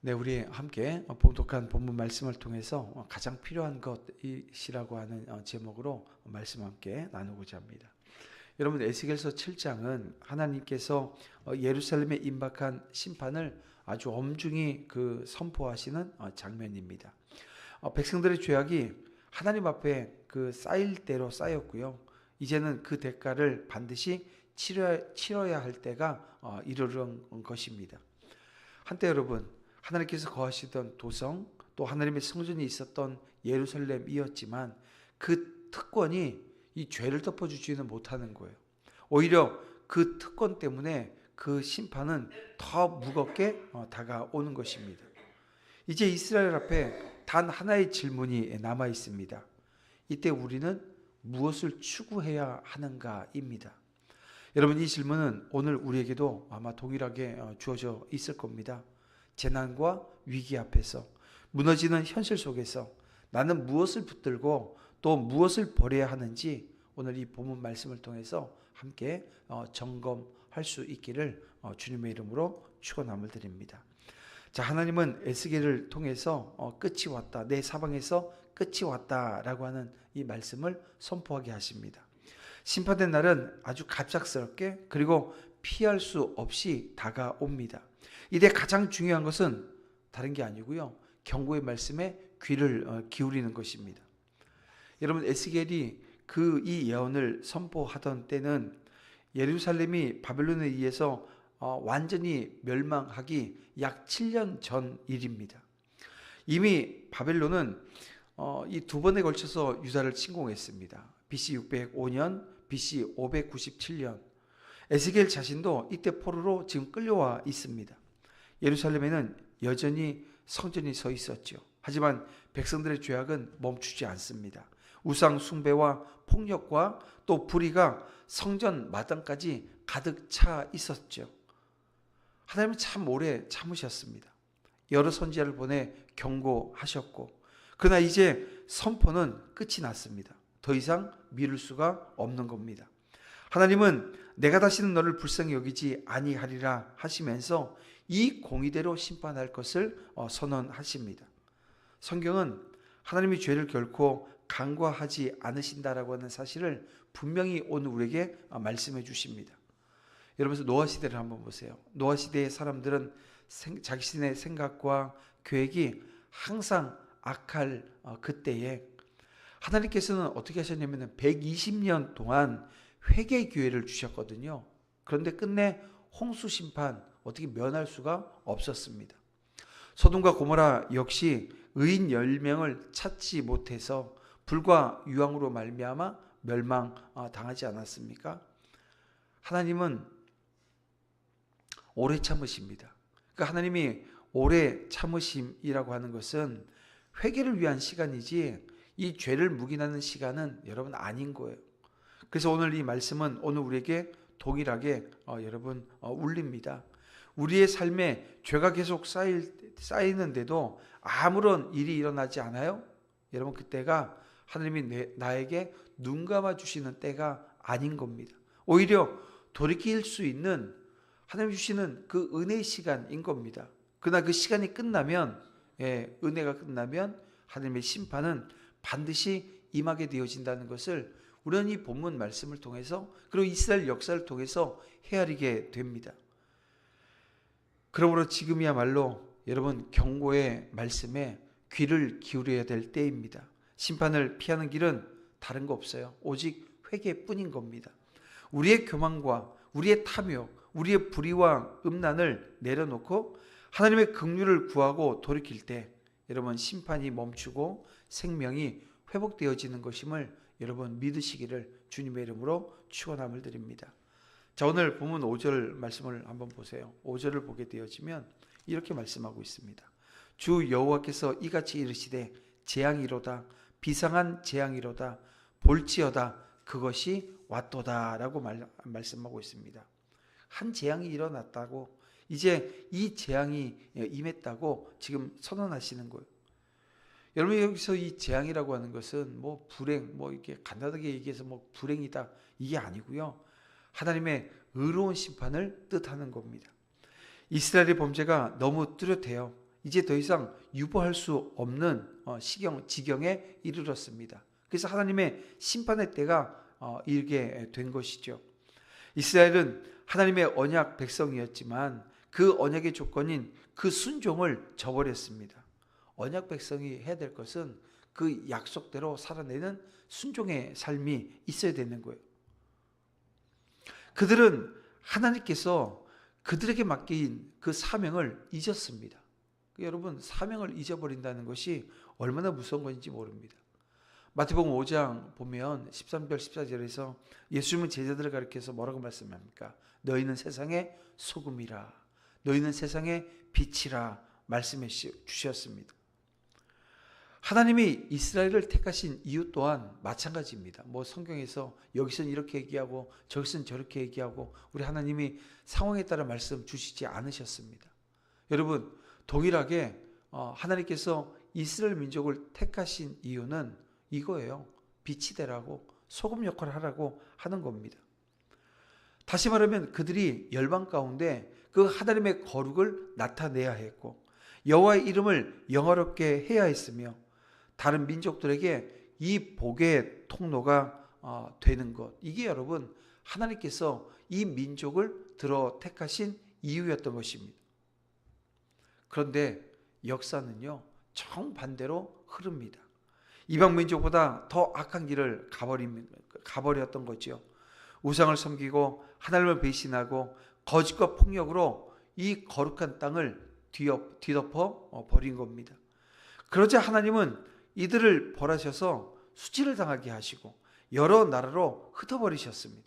네, 우리 함께 봉독한 본문 말씀을 통해서 가장 필요한 것이라고 하는 제목으로 말씀 함께 나누고자 합니다. 여러분, 에스겔서 7장은 하나님께서 예루살렘에 임박한 심판을 아주 엄중히 선포하시는 장면입니다. 백성들의 죄악이 하나님 앞에 쌓일 대로 쌓였고요. 이제는 그 대가를 반드시 치러야 할 때가 이르는 것입니다. 한때 여러분, 하나님께서 거하시던 도성, 또 하나님의 성전이 있었던 예루살렘이었지만 그 특권이 이 죄를 덮어주지는 못하는 거예요. 오히려 그 특권 때문에 그 심판은 더 무겁게 다가오는 것입니다. 이제 이스라엘 앞에 단 하나의 질문이 남아 있습니다. 이때 우리는 무엇을 추구해야 하는가입니다. 여러분, 이 질문은 오늘 우리에게도 아마 동일하게 주어져 있을 겁니다. 재난과 위기 앞에서, 무너지는 현실 속에서 나는 무엇을 붙들고 또 무엇을 버려야 하는지 오늘 이 본문 말씀을 통해서 함께 점검할 수 있기를 주님의 이름으로 축원함을 드립니다. 자, 하나님은 에스겔을 통해서 끝이 왔다, 내 사방에서 끝이 왔다라고 하는 이 말씀을 선포하게 하십니다. 심판의 날은 아주 갑작스럽게 그리고 피할 수 없이 다가옵니다. 이때 가장 중요한 것은 다른 게 아니고요, 경고의 말씀에 귀를 기울이는 것입니다. 여러분, 에스겔이 이 예언을 선포하던 때는 예루살렘이 바벨론에 의해서 완전히 멸망하기 약 7년 전 일입니다. 이미 바벨론은 이 두 번에 걸쳐서 유다를 침공했습니다. BC 605년, BC 597년. 에스겔 자신도 이때 포로로 지금 끌려와 있습니다. 예루살렘에는 여전히 성전이 서 있었죠. 하지만 백성들의 죄악은 멈추지 않습니다. 우상 숭배와 폭력과 또 불의가 성전 마당까지 가득 차 있었죠. 하나님은 참 오래 참으셨습니다. 여러 선지자를 보내 경고하셨고, 그러나 이제 선포는 끝이 났습니다. 더 이상 미룰 수가 없는 겁니다. 하나님은 내가 다시는 너를 불쌍히 여기지 아니하리라 하시면서 이 공의대로 심판할 것을 선언하십니다. 성경은 하나님이 죄를 결코 간과하지 않으신다라고 하는 사실을 분명히 오늘 우리에게 말씀해 주십니다. 여러분, 노아 시대를 한번 보세요. 노아 시대의 사람들은 자신의 생각과 계획이 항상 악할 그때에 하나님께서는 어떻게 하셨냐면 120년 동안 회개 기회를 주셨거든요. 그런데 끝내 홍수 심판 어떻게 면할 수가 없었습니다. 소돔과 고모라 역시 의인 10명을 찾지 못해서 불과 유황으로 말미암아 멸망당하지 않았습니까? 하나님은 오래 참으십니다. 그러니까 하나님이 오래 참으심이라고 하는 것은 회개를 위한 시간이지 이 죄를 묵인하는 시간은 여러분 아닌 거예요. 그래서 오늘 이 말씀은 오늘 우리에게 동일하게 여러분 울립니다. 우리의 삶에 죄가 계속 쌓이는데도 아무런 일이 일어나지 않아요? 여러분, 그때가 하나님이 나에게 눈 감아 주시는 때가 아닌 겁니다. 오히려 돌이킬 수 있는 하나님 주시는 그 은혜의 시간인 겁니다. 그러나 그 시간이 끝나면, 은혜가 끝나면 하나님의 심판은 반드시 임하게 되어진다는 것을 우리는 이 본문 말씀을 통해서, 그리고 이스라엘 역사를 통해서 헤아리게 됩니다. 그러므로 지금이야말로 여러분, 경고의 말씀에 귀를 기울여야 될 때입니다. 심판을 피하는 길은 다른 거 없어요. 오직 회개뿐인 겁니다. 우리의 교만과 우리의 탐욕, 우리의 불의와 음란을 내려놓고 하나님의 긍휼을 구하고 돌이킬 때 여러분, 심판이 멈추고 생명이 회복되어지는 것임을 여러분 믿으시기를 주님의 이름으로 축원함을 드립니다. 자, 오늘 본문 5절 말씀을 한번 보세요. 5절을 보게 되어지면 이렇게 말씀하고 있습니다. 주 여호와께서 이같이 이르시되 재앙이로다, 비상한 재앙이로다, 볼지어다, 그것이 왔도다라고 말씀하고 있습니다. 한 재앙이 일어났다고, 이제 이 재앙이 임했다고 지금 선언하시는 거예요. 여러분, 여기서 이 재앙이라고 하는 것은 불행, 이렇게 간단하게 얘기해서 불행이다, 이게 아니고요, 하나님의 의로운 심판을 뜻하는 겁니다. 이스라엘의 범죄가 너무 뚜렷해요. 이제 더 이상 유보할 수 없는 지경에 이르렀습니다. 그래서 하나님의 심판의 때가 이르게 된 것이죠. 이스라엘은 하나님의 언약 백성이었지만 그 언약의 조건인 그 순종을 저버렸습니다. 언약 백성이 해야 될 것은 그 약속대로 살아내는 순종의 삶이 있어야 되는 거예요. 그들은 하나님께서 그들에게 맡긴 그 사명을 잊었습니다. 여러분, 사명을 잊어버린다는 것이 얼마나 무서운 건지 모릅니다. 마태복음 5장 보면 13절 14절에서 예수님은 제자들을 가리켜서 뭐라고 말씀합니까? 너희는 세상의 소금이라, 너희는 세상의 빛이라 말씀해 주셨습니다. 하나님이 이스라엘을 택하신 이유 또한 마찬가지입니다. 성경에서 여기서는 이렇게 얘기하고 저기서는 저렇게 얘기하고 우리 하나님이 상황에 따라 말씀 주시지 않으셨습니다. 여러분, 동일하게 하나님께서 이스라엘 민족을 택하신 이유는 이거예요. 빛이 되라고, 소금 역할을 하라고 하는 겁니다. 다시 말하면 그들이 열방 가운데 그 하나님의 거룩을 나타내야 했고 여호와의 이름을 영화롭게 해야 했으며 다른 민족들에게 이 복의 통로가 되는 것, 이게 여러분 하나님께서 이 민족을 들어 택하신 이유였던 것입니다. 그런데 역사는요 정반대로 흐릅니다. 이방 민족보다 더 악한 길을 가버렸던 거죠. 우상을 섬기고 하나님을 배신하고 거짓과 폭력으로 이 거룩한 땅을 뒤덮어 버린 겁니다. 그러자 하나님은 이들을 벌하셔서 수치를 당하게 하시고 여러 나라로 흩어버리셨습니다.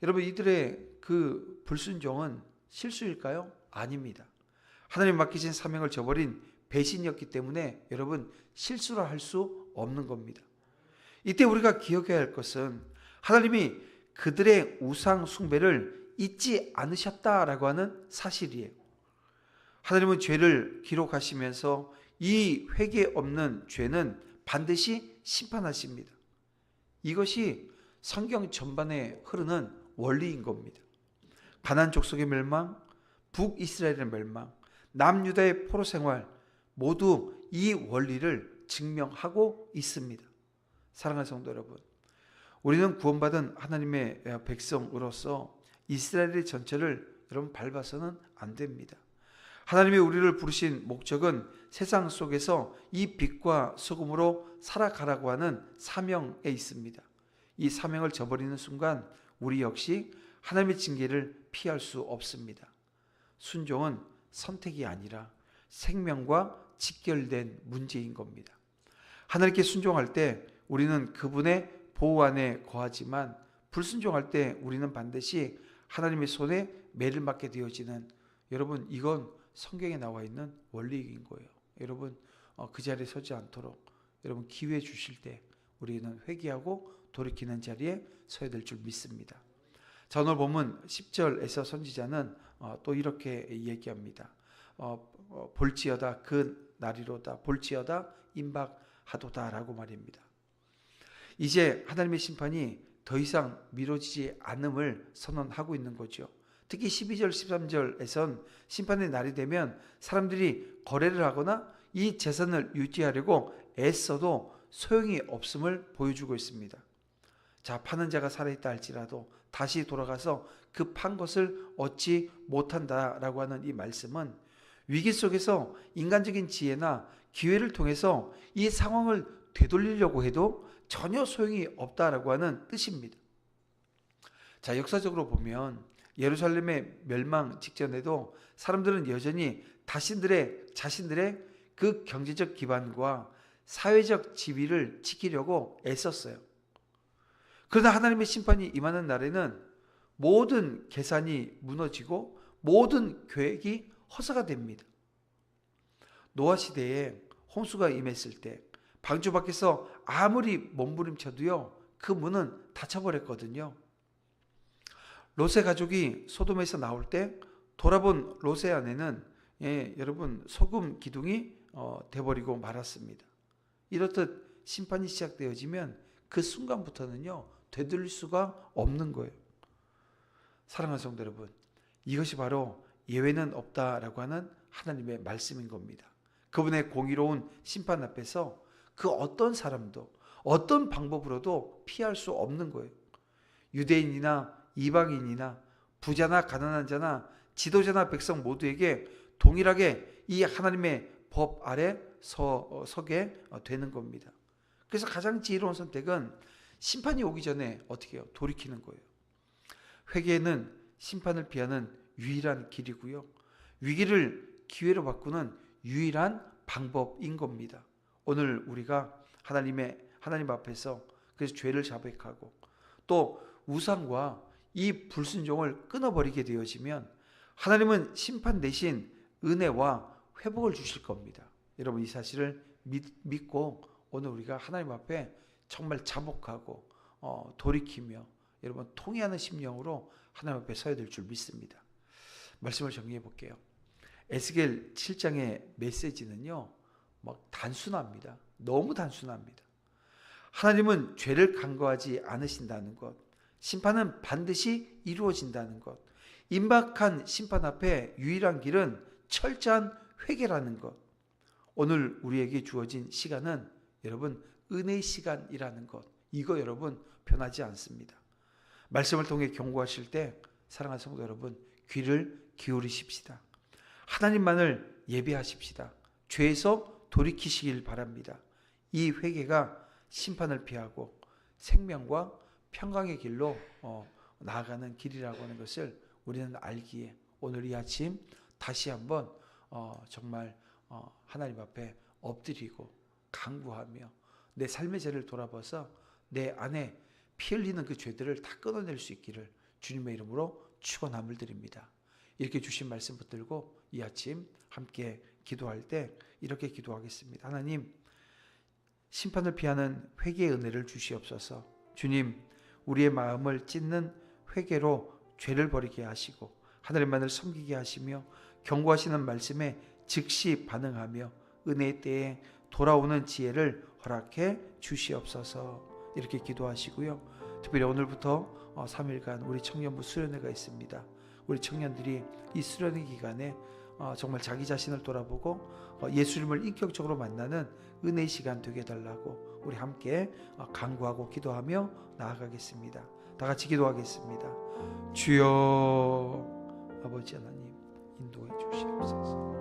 여러분, 이들의 그 불순종은 실수일까요? 아닙니다. 하나님 맡기신 사명을 저버린 배신이었기 때문에 여러분 실수를 할 수 없는 겁니다. 이때 우리가 기억해야 할 것은 하나님이 그들의 우상 숭배를 잊지 않으셨다라고 하는 사실이에요. 하나님은 죄를 기록하시면서 이 회개 없는 죄는 반드시 심판하십니다. 이것이 성경 전반에 흐르는 원리인 겁니다. 가나안 족속의 멸망, 북이스라엘의 멸망, 남유다의 포로 생활 모두 이 원리를 증명하고 있습니다. 사랑하는 성도 여러분, 우리는 구원받은 하나님의 백성으로서 이스라엘의 전체를 여러분 밟아서는 안 됩니다. 하나님이 우리를 부르신 목적은 세상 속에서 이 빛과 소금으로 살아가라고 하는 사명에 있습니다. 이 사명을 저버리는 순간 우리 역시 하나님의 징계를 피할 수 없습니다. 순종은 선택이 아니라 생명과 직결된 문제인 겁니다. 하나님께 순종할 때 우리는 그분의 보호 안에 거하지만 불순종할 때 우리는 반드시 하나님의 손에 매를 맞게 되어지는, 여러분 이건 성경에 나와 있는 원리인 거예요. 여러분 그 자리에 서지 않도록 여러분 기회 주실 때 우리는 회개하고 돌이키는 자리에 서야 될 줄 믿습니다. 자, 오늘 본문 10절에서 선지자는 또 이렇게 얘기합니다. 볼지어다 그 날이로다, 볼지어다 임박하도다 라고 말입니다. 이제 하나님의 심판이 더 이상 미뤄지지 않음을 선언하고 있는 거죠. 특히 12절 13절에선 심판의 날이 되면 사람들이 거래를 하거나 이 재산을 유지하려고 애써도 소용이 없음을 보여주고 있습니다. 자, 파는 자가 살아있다 할지라도 다시 돌아가서 그 판 것을 얻지 못한다라고 하는 이 말씀은 위기 속에서 인간적인 지혜나 기회를 통해서 이 상황을 되돌리려고 해도 전혀 소용이 없다라고 하는 뜻입니다. 자, 역사적으로 보면 예루살렘의 멸망 직전에도 사람들은 여전히 자신들의 그 경제적 기반과 사회적 지위를 지키려고 애썼어요. 그러나 하나님의 심판이 임하는 날에는 모든 계산이 무너지고 모든 계획이 허사가 됩니다. 노아 시대에 홍수가 임했을 때 방주 밖에서 아무리 몸부림쳐도요 그 문은 닫혀버렸거든요. 롯의 가족이 소돔에서 나올 때 돌아본 롯의 아내는 여러분 소금 기둥이 돼버리고 말았습니다. 이렇듯 심판이 시작되어지면 그 순간부터는요 되돌릴 수가 없는 거예요. 사랑하는 성도 여러분, 이것이 바로 예외는 없다라고 하는 하나님의 말씀인 겁니다. 그분의 공의로운 심판 앞에서 그 어떤 사람도 어떤 방법으로도 피할 수 없는 거예요. 유대인이나 이방인이나 부자나 가난한 자나 지도자나 백성 모두에게 동일하게 이 하나님의 법 아래 서게 되는 겁니다. 그래서 가장 지혜로운 선택은 심판이 오기 전에 어떻게 해요? 돌이키는 거예요. 회개는 심판을 피하는 유일한 길이고요. 위기를 기회로 바꾸는 유일한 방법인 겁니다. 오늘 우리가 하나님 앞에서 그래서 죄를 자백하고 또 우상과 이 불순종을 끊어버리게 되어지면 하나님은 심판 대신 은혜와 회복을 주실 겁니다. 여러분 이 사실을 믿고 오늘 우리가 하나님 앞에 정말 자복하고 돌이키며 여러분 통회하는 심령으로 하나님 앞에 서야 될 줄 믿습니다. 말씀을 정리해 볼게요. 에스겔 7장의 메시지는요, 막 단순합니다. 너무 단순합니다. 하나님은 죄를 간과하지 않으신다는 것, 심판은 반드시 이루어진다는 것, 임박한 심판 앞에 유일한 길은 철저한 회개라는 것. 오늘 우리에게 주어진 시간은 여러분 은혜의 시간이라는 것, 이거 여러분 변하지 않습니다. 말씀을 통해 경고하실 때 사랑하는 성도 여러분 귀를 기울이십시다. 하나님만을 예배하십시다. 죄에서 돌이키시길 바랍니다. 이 회개가 심판을 피하고 생명과 평강의 길로 나아가는 길이라고 하는 것을 우리는 알기에 오늘 이 아침 다시 한번 정말 하나님 앞에 엎드리고 간구하며 내 삶의 죄를 돌아봐서 내 안에 피 흘리는 그 죄들을 다 끊어낼 수 있기를 주님의 이름으로 축원함을 드립니다. 이렇게 주신 말씀 붙들고 이 아침 함께 기도할 때 이렇게 기도하겠습니다. 하나님, 심판을 피하는 회개의 은혜를 주시옵소서. 주님, 우리의 마음을 찢는 회개로 죄를 버리게 하시고 하나님만을 섬기게 하시며 경고하시는 말씀에 즉시 반응하며 은혜의 때에 돌아오는 지혜를 허락해 주시옵소서. 이렇게 기도하시고요. 특별히 오늘부터 3일간 우리 청년부 수련회가 있습니다. 우리 청년들이 이 수련회 기간에 정말 자기 자신을 돌아보고 예수님을 인격적으로 만나는 은혜의 시간 되게 해달라고 우리 함께 간구하고 기도하며 나아가겠습니다. 다 같이 기도하겠습니다. 주여, 아버지 하나님 인도해 주시옵소서.